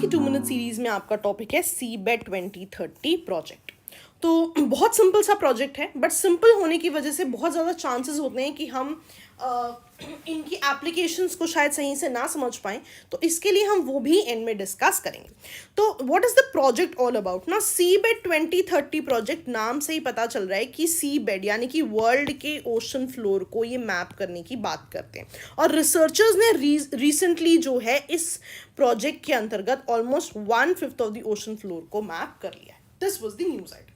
की 2 minute series में आपका टॉपिक है सीबेट 2030 प्रोजेक्ट। तो बहुत सिंपल सा प्रोजेक्ट है, बट सिंपल होने की वजह से बहुत ज़्यादा चांसेस होते हैं कि हम इनकी एप्लीकेशंस को शायद सही से ना समझ पाएँ, तो इसके लिए हम वो भी एंड में डिस्कस करेंगे। तो what is the project all about ना? सीबेड 2030 प्रोजेक्ट, नाम से ही पता चल रहा है कि सी बेड यानी कि वर्ल्ड के ओशन फ्लोर को ये मैप करने की बात करते हैं। और रिसर्चर्स ने रिसेंटली जो है इस प्रोजेक्ट के अंतर्गत almost 1/5 of the ocean floor को मैप कर लिया है। This was the news item.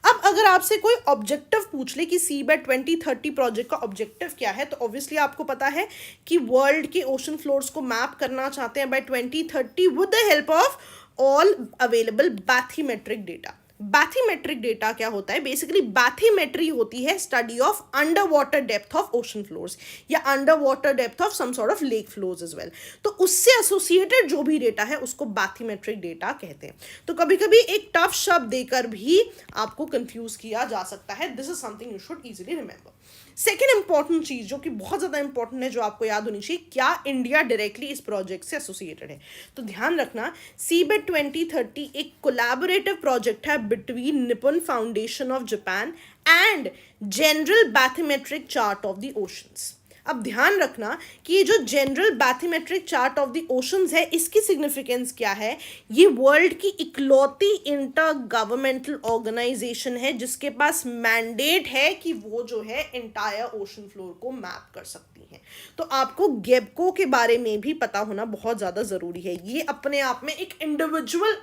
अब अगर आपसे कोई ऑब्जेक्टिव पूछ ले कि सीबेट 2030 प्रोजेक्ट का ऑब्जेक्टिव क्या है, तो ऑब्वियसली आपको पता है कि वर्ल्ड के ओशन फ्लोर्स को मैप करना चाहते हैं by 2030 with the help of all available bathymetric data. Bathymetric data क्या होता है? बेसिकली बैथीमेट्री होती है study of under water depth of ocean floors या under water depth of some sort of lake floors as well. तो उससे associated जो भी डेटा है उसको बैथीमेट्रिक डेटा कहते हैं। तो कभी कभी एक टफ शब्द देकर भी आपको कंफ्यूज किया जा सकता है। This is something you should easily remember. Second important चीज जो कि बहुत ज़्यादा इंपॉर्टेंट है, जो आपको याद होनी चाहिए, क्या इंडिया डायरेक्टली इस प्रोजेक्ट से एसोसिएटेड है? तो ध्यान रखना, सीबेट 2030 एक कोलैबोरेटिव प्रोजेक्ट है between Nippon foundation of Japan and general bathymetric chart of the oceans. अब ध्यान रखना कि ये जो general bathymetric chart of the oceans है, इसकी सिग्निफिकेंस क्या है? ये वर्ल्ड की इकलौती इंटर गवर्नमेंटल ऑर्गेनाइजेशन है जिसके पास मैंडेट है कि वो जो है एंटायर ओशन फ्लोर को मैप कर सकती है। तो आपको गेबको के बारे में भी पता होना बहुत ज़्यादा ज़रूरी है। ये अपने आप में एक इंडिविजुअल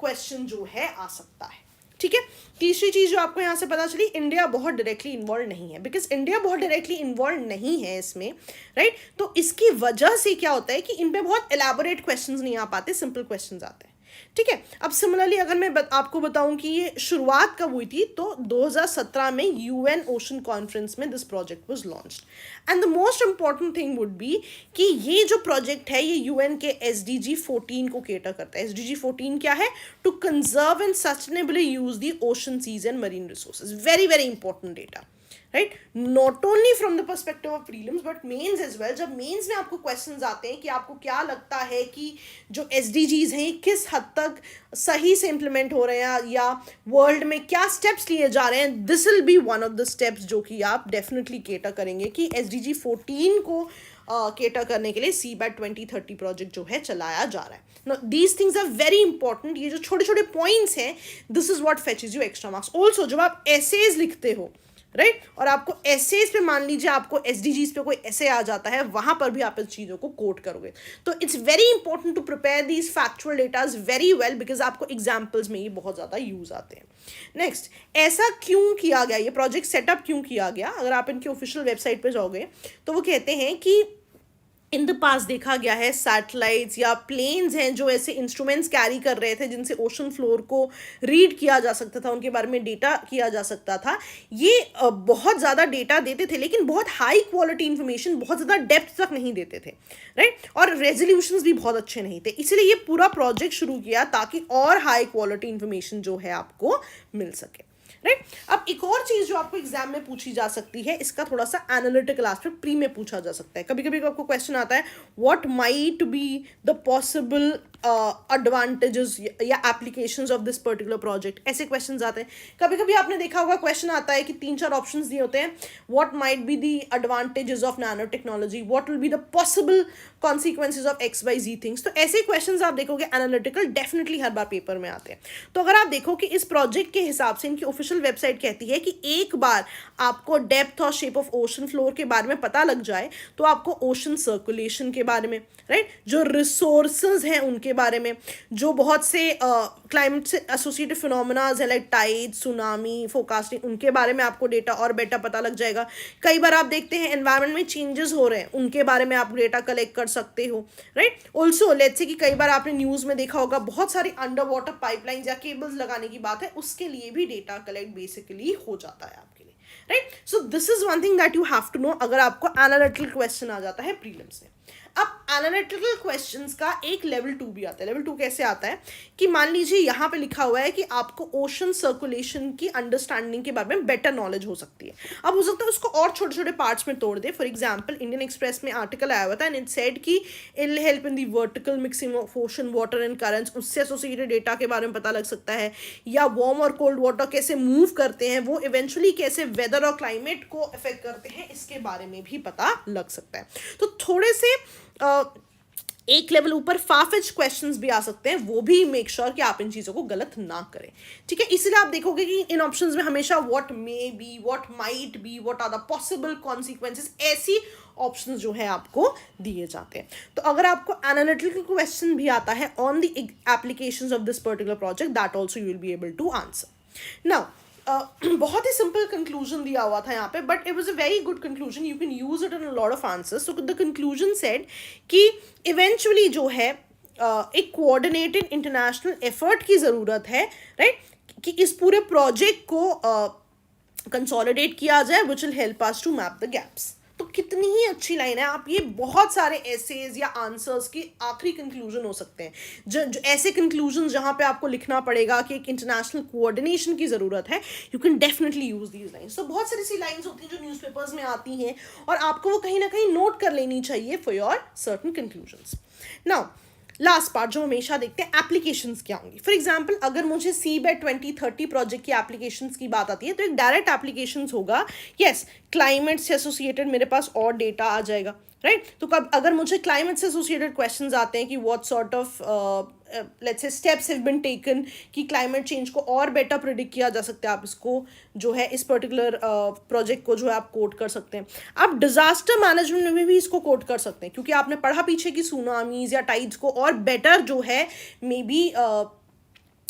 क्वेश्चन जो है आ सकता है। ठीक है। तीसरी चीज जो आपको यहां से पता चली, इंडिया बहुत डायरेक्टली इन्वॉल्व नहीं है। बिकॉज इंडिया बहुत डायरेक्टली इन्वॉल्व नहीं है इसमें, राइट? तो इसकी वजह से क्या होता है कि इन पे बहुत एलैबोरेट क्वेश्चंस नहीं आ पाते, सिंपल क्वेश्चंस आते हैं। ठीक है। अब सिमिलरली अगर मैं आपको बताऊं कि ये शुरुआत कब हुई थी, तो 2017 में यूएन ओशन कॉन्फ्रेंस में this project was launched. And the most important thing would be कि ये जो प्रोजेक्ट है ये यूएन के SDG 14 को केटर करता है। SDG 14 क्या है? To conserve and sustainably use the ocean seas and marine resources. Very very important data, right? Not only from the perspective of prelims but mains as well. जब mains में आपको questions आते हैं कि आपको क्या लगता है कि जो SDGs हैं किस हद तक सही से इंप्लीमेंट हो रहे हैं या वर्ल्ड में क्या स्टेप्स लिए जा रहे हैं, this will be one of the steps जो कि आप डेफिनेटली केटर करेंगे कि SDG 14 को केटर करने के लिए सीबेट 2030 प्रोजेक्ट जो है चलाया जा रहा है। Now, these things are very important। ये जो छोटे छोटे पॉइंट्स हैं, this is what फेचेस you extra marks. Also जब आप एसेज लिखते हो, राइट, और आपको एसेज पे मान लीजिए आपको SDGs पे कोई ऐसे आ जाता है, वहां पर भी आप इस चीज़ों को कोट करोगे। तो it's very important to prepare these factual datas very well because आपको एग्जाम्पल्स में ये बहुत ज़्यादा यूज आते हैं। नेक्स्ट, ऐसा क्यों किया गया, ये प्रोजेक्ट सेटअप क्यों किया गया? अगर आप इनके ऑफिशियल वेबसाइट पे जाओगे तो वो कहते हैं कि इन द पास देखा गया है सैटेलाइट्स या प्लेन्स हैं जो ऐसे इंस्ट्रूमेंट्स कैरी कर रहे थे जिनसे ओशन फ्लोर को रीड किया जा सकता था, उनके बारे में डेटा किया जा सकता था। ये बहुत ज़्यादा डेटा देते थे लेकिन बहुत हाई क्वालिटी इंफॉर्मेशन, बहुत ज़्यादा डेप्थ तक नहीं देते थे, राइट? और रेजोल्यूशंस भी बहुत अच्छे नहीं थे। इसलिए ये पूरा प्रोजेक्ट शुरू किया ताकि और हाई क्वालिटी इंफॉर्मेशन जो है आपको मिल सके, राइट? अब एक और चीज जो आपको एग्जाम में पूछी जा सकती है, इसका थोड़ा सा एनालिटिकल एस्पेक्ट प्री में पूछा जा सकता है। कभी कभी आपको क्वेश्चन आता है what might be the possible advantages या applications of this particular project, ऐसे क्वेश्चंस आते हैं। कभी कभी आपने देखा होगा क्वेश्चन आता है कि 3-4 ऑप्शंस दिए होते हैं, what might be the advantages of nano technology, what will be the possible consequences of XYZ things. तो ऐसे क्वेश्चंस आप देखोगे एनालिटिकल डेफिनेटली हर बार पेपर में आते हैं। तो अगर आप देखो कि इस प्रोजेक्ट के हिसाब से इनकी ऑफिशियल वेबसाइट कहती है कि एक बार आपको डेप्थ और शेप ऑफ ओशन फ्लोर के बारे में पता लग जाए तो आपको ओशन सर्कुलेशन के बारे में, राइट, जो रिसोर्सेज हैं उनके बारे में, जो बहुत से क्लाइमेट से एसोसिएटेड फिनोमेनाज है लाइक टाइड, सुनामी, फोरकास्टिंग, उनके बारे में आपको डेटा और बेटर पता लग जाएगा। कई बार आप देखते हैं एनवायरनमेंट में चेंजेस हो रहे हैं, उनके बारे में आप डेटा कलेक्ट कर सकते हो, राइट? ऑल्सो लेट्स से कि कई बार आपने न्यूज़ में देखा होगा बहुत सारी अंडर वाटर पाइपलाइंस या केबल्स लगाने की बात है, उसके लिए भी डेटा कलेक्ट बेसिकली हो जाता है आपके लिए, right? So this is one thing that you have to know अगर आपको एनालिटिकल क्वेश्चन आ जाता है प्रीलिम्स में। अब एनालिटिकल क्वेश्चंस का एक लेवल 2 भी आता है। लेवल 2 कैसे आता है कि मान लीजिए यहाँ पे लिखा हुआ है कि आपको ओशन सर्कुलेशन की अंडरस्टैंडिंग के बारे में बेटर नॉलेज हो सकती है। अब हो सकता है उसको और छोटे छोटे पार्ट्स में तोड़ दे। फॉर एग्जाम्पल इंडियन एक्सप्रेस में आर्टिकल आया हुआ था एंड इट सेड कि it will help in the vertical mixing of ocean water and currents, उससे एसोसिएटेड डेटा के बारे में पता लग सकता है, या वार्म और कोल्ड वाटर कैसे मूव करते हैं, वो इवेंचुअली कैसे वेदर और क्लाइमेट को अफेक्ट करते हैं, इसके बारे में भी पता लग सकता है। तो थोड़े से एक लेवल ऊपर फाफिच क्वेश्चंस भी आ सकते हैं, वो भी मेक श्योर कि आप इन चीज़ों को गलत ना करें, ठीक है। इसलिए आप देखोगे कि इन ऑप्शंस में हमेशा what may be, what might be, what are the possible consequences, ऐसी ऑप्शंस जो है आपको दिए जाते हैं। तो अगर आपको एनालिटिकल क्वेश्चन भी आता है on the applications of this particular project, that also you will be able to answer. Now बहुत ही सिंपल कंक्लूजन दिया हुआ था यहाँ पे, but it was a very good conclusion, you can use it in a lot of answers. So the conclusion said कि eventually जो है एक कोऑर्डिनेटेड इंटरनेशनल एफर्ट की ज़रूरत है, राइट, कि इस पूरे प्रोजेक्ट को कंसोलिडेट किया जाए, which will help us to map the gaps. तो कितनी ही अच्छी लाइन है। आप ये बहुत सारे एसेज या आंसर्स के आखिरी कंक्लूजन हो सकते हैं, जो ऐसे कंक्लूजन जहाँ पे आपको लिखना पड़ेगा कि एक इंटरनेशनल कोऑर्डिनेशन की ज़रूरत है, you can definitely use these lines. तो बहुत सारी सी लाइन्स होती हैं जो न्यूज़पेपर्स में आती हैं और आपको वो कहीं ना कहीं नोट कर लेनी चाहिए for your certain conclusions. Now last part जो हमेशा देखते हैं, एप्लीकेशंस क्या होंगी। फॉर एग्जांपल अगर मुझे सीबेट 2030 प्रोजेक्ट की एप्लीकेशंस की बात आती है तो एक डायरेक्ट एप्लीकेशंस होगा, यस, क्लाइमेट से एसोसिएटेड मेरे पास और डेटा आ जाएगा, राइट। तो कब अगर मुझे क्लाइमेट से एसोसिएटेड क्वेश्चंस आते हैं कि what sort of let's say steps have been taken कि क्लाइमेट चेंज को और बेटर प्रिडिक्ट किया जा सकता है, आप इसको जो है इस पर्टिकुलर प्रोजेक्ट को जो है आप कोट कर सकते हैं। आप डिजास्टर मैनेजमेंट में भी इसको कोट कर सकते हैं, क्योंकि आपने पढ़ा पीछे की सुनामीज या टाइड्स को और बेटर जो है मे बी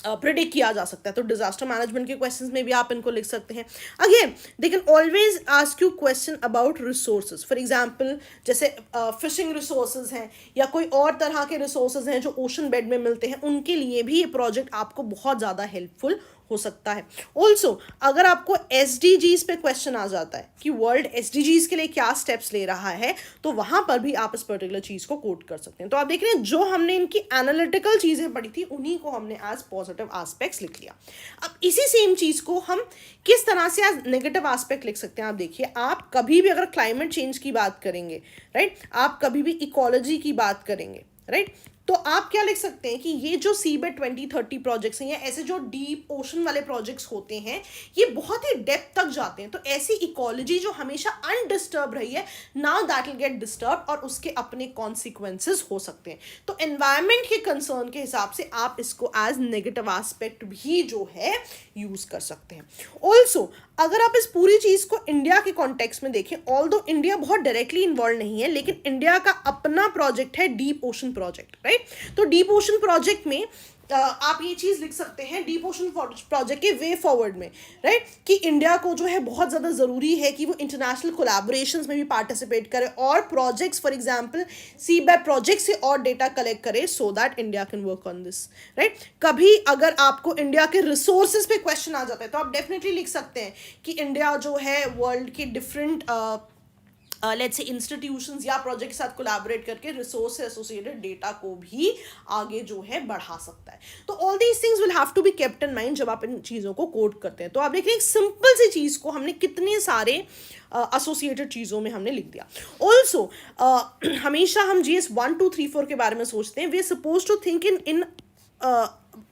प्रिडिक्ट किया जा सकता है। तो डिजास्टर मैनेजमेंट के क्वेश्चंस में भी आप इनको लिख सकते हैं। Again they can always ask you question about resources. For example जैसे फिशिंग रिसोर्सेज हैं या कोई और तरह के रिसोर्सेज हैं जो ओशन बेड में मिलते हैं, उनके लिए भी ये प्रोजेक्ट आपको बहुत ज़्यादा हेल्पफुल हो सकता है। ऑल्सो अगर आपको SDGs पे क्वेश्चन आ जाता है कि वर्ल्ड SDGs के लिए क्या स्टेप्स ले रहा है, तो वहां पर भी आप इस पर्टिकुलर चीज को कोट कर सकते हैं। तो आप देख रहे हैं जो हमने इनकी एनालिटिकल चीजें पढ़ी थी उन्हीं को हमने एज पॉजिटिव एस्पेक्ट्स लिख लिया। अब इसी सेम चीज को हम किस तरह से एज नेगेटिव एस्पेक्ट लिख सकते हैं। आप देखिए, आप कभी भी अगर क्लाइमेट चेंज की बात करेंगे, राइट, आप कभी भी इकोलॉजी की बात करेंगे, राइट, तो आप क्या लिख सकते हैं कि ये जो सीबेट 2030 प्रोजेक्ट्स हैं या ऐसे जो डीप ओशन वाले प्रोजेक्ट्स होते हैं, ये बहुत ही डेप्थ तक जाते हैं। तो ऐसी इकोलॉजी जो हमेशा अनडिस्टर्ब रही है, now that will get disturb और उसके अपने कॉन्सिक्वेंसेस हो सकते हैं। तो एनवायरनमेंट के कंसर्न के हिसाब से आप इसको एज नेगेटिव एस्पेक्ट भी जो है यूज कर सकते हैं। ऑल्सो अगर आप इस पूरी चीज को इंडिया के कॉन्टेक्स्ट में देखें, ऑल्दो इंडिया बहुत डायरेक्टली इन्वॉल्व नहीं है, लेकिन इंडिया का अपना प्रोजेक्ट है डीप ओशन प्रोजेक्ट, राइट। तो डीप ओशन प्रोजेक्ट में आप ये चीज लिख सकते हैं डीप ओशन प्रोजेक्ट के वे फॉरवर्ड में, राइट, कि इंडिया को जो है बहुत ज़्यादा ज़रूरी है कि वो इंटरनेशनल कोलैबोरेशंस में भी पार्टिसिपेट करे और projects for example seabed project से और डेटा कलेक्ट करे, so that India can work on this, right. कभी अगर आपको इंडिया के रिसोर्सेज पे क्वेश्चन आ जाता है तो आप डेफिनेटली लिख सकते हैं कि इंडिया जो है वर्ल्ड के डिफरेंट लेट्स से इंस्टीट्यूशंस या प्रोजेक्ट के साथ कोलैबोरेट करके रिसोर्स से एसोसिएटेड डेटा को भी आगे जो है बढ़ा सकता है। तो all these things will have to be kept in mind जब आप इन चीज़ों को कोड करते हैं। तो आप देख रहे हैं एक सिंपल सी चीज़ को हमने कितने सारे एसोसिएटेड चीज़ों में हमने लिख दिया। ऑल्सो हमेशा हम GS 1 2 3 4 के बारे में सोचते हैं, we are suppose to think in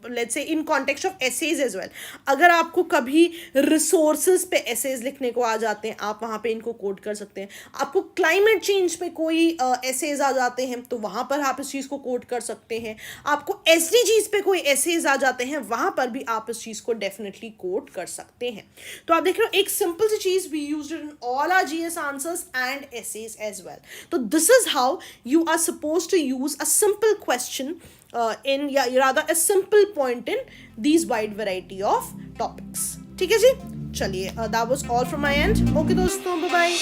let's say in context of essays as well. अगर आपको कभी रिसोर्सेज पे एसेज लिखने को आ जाते हैं, आप वहाँ पे इनको कोड कर सकते हैं। आपको क्लाइमेट चेंज पे कोई एसेज आ जाते हैं तो वहाँ पर आप इस चीज़ को कोड कर सकते हैं। आपको SDGs पे कोई एसेज आ जाते हैं, वहाँ पर भी आप इस चीज़ को डेफिनेटली कोड कर सकते हैं। तो आप देख रहे हो एक सिंपल सी चीज़ we used in all our GS answers and essays as well. तो this is how you are supposed to use a simple question in rather a simple point in these wide variety of topics. ठीक है जी, चलिए that was all from my end. Okay दोस्तों, bye bye.